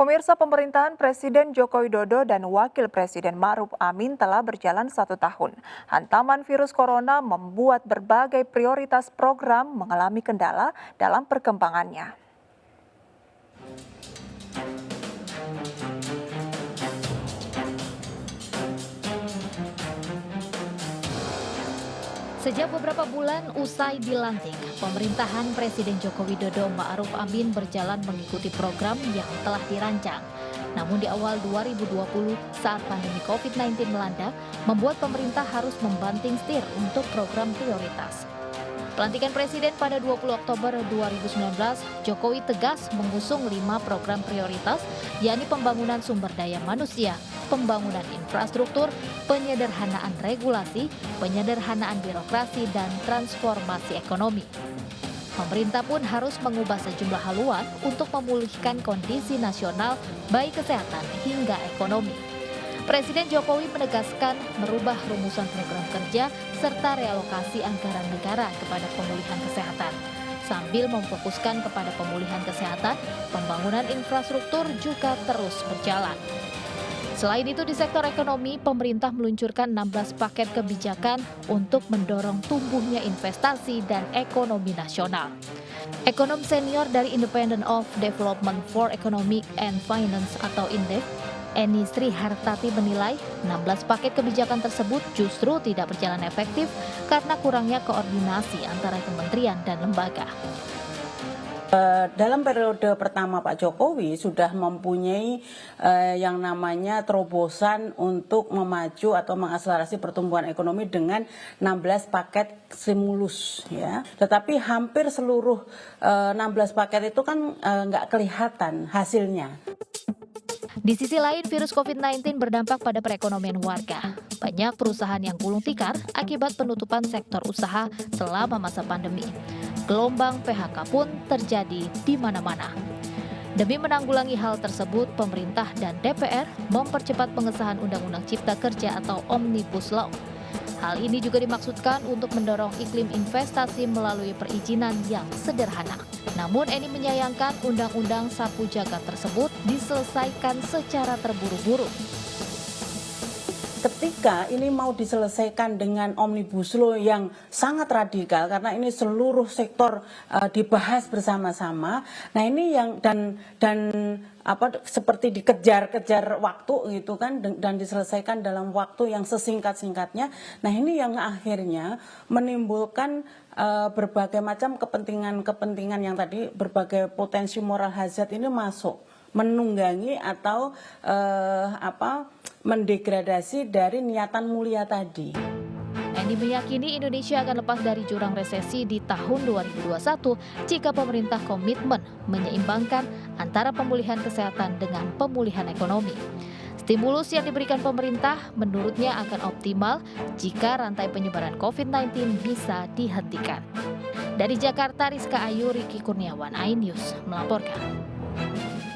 Pemirsa, pemerintahan Presiden Joko Widodo dan Wakil Presiden Ma'ruf Amin telah berjalan 1 tahun. Hantaman virus corona membuat berbagai prioritas program mengalami kendala dalam perkembangannya. Sejak beberapa bulan usai dilantik, pemerintahan Presiden Joko Widodo Ma'ruf Amin berjalan mengikuti program yang telah dirancang. Namun di awal 2020 saat pandemi COVID-19 melanda, membuat pemerintah harus membanting setir untuk program prioritas. Pelantikan Presiden pada 20 Oktober 2019, Jokowi tegas mengusung 5 program prioritas, yakni pembangunan sumber daya manusia, pembangunan infrastruktur, penyederhanaan regulasi, penyederhanaan birokrasi, dan transformasi ekonomi. Pemerintah pun harus mengubah sejumlah haluan untuk memulihkan kondisi nasional, baik kesehatan hingga ekonomi. Presiden Jokowi menegaskan merubah rumusan program kerja serta realokasi anggaran negara kepada pemulihan kesehatan. Sambil memfokuskan kepada pemulihan kesehatan, pembangunan infrastruktur juga terus berjalan. Selain itu, di sektor ekonomi, pemerintah meluncurkan 16 paket kebijakan untuk mendorong tumbuhnya investasi dan ekonomi nasional. Ekonom senior dari Independent of Development for Economic and Finance atau INDEF, Eni Sri Hartati menilai 16 paket kebijakan tersebut justru tidak berjalan efektif karena kurangnya koordinasi antara kementerian dan lembaga. Dalam periode pertama Pak Jokowi sudah mempunyai yang namanya terobosan untuk memacu atau mengakselerasi pertumbuhan ekonomi dengan 16 paket stimulus, ya. Tetapi hampir seluruh 16 paket itu kan nggak kelihatan hasilnya. Di sisi lain, virus COVID-19 berdampak pada perekonomian warga. Banyak perusahaan yang gulung tikar akibat penutupan sektor usaha selama masa pandemi. Gelombang PHK pun terjadi di mana-mana. Demi menanggulangi hal tersebut, pemerintah dan DPR mempercepat pengesahan Undang-Undang Cipta Kerja atau Omnibus Law. Hal ini juga dimaksudkan untuk mendorong iklim investasi melalui perizinan yang sederhana. Namun Eni menyayangkan Undang-Undang Sapu Jagat tersebut diselesaikan secara terburu-buru. Ketika ini mau diselesaikan dengan Omnibus Law yang sangat radikal, karena ini seluruh sektor dibahas bersama-sama. Nah ini yang dan seperti dikejar-kejar waktu gitu kan, dan diselesaikan dalam waktu yang sesingkat-singkatnya. Nah ini yang akhirnya menimbulkan berbagai macam kepentingan yang tadi, berbagai potensi moral hazard ini masuk, menunggangi atau mendegradasi dari niatan mulia tadi. Eni meyakini Indonesia akan lepas dari jurang resesi di tahun 2021 jika pemerintah komitmen menyeimbangkan antara pemulihan kesehatan dengan pemulihan ekonomi. Stimulus yang diberikan pemerintah menurutnya akan optimal jika rantai penyebaran COVID-19 bisa dihentikan. Dari Jakarta, Rizka Ayu, Riki Kurniawan, iNews melaporkan.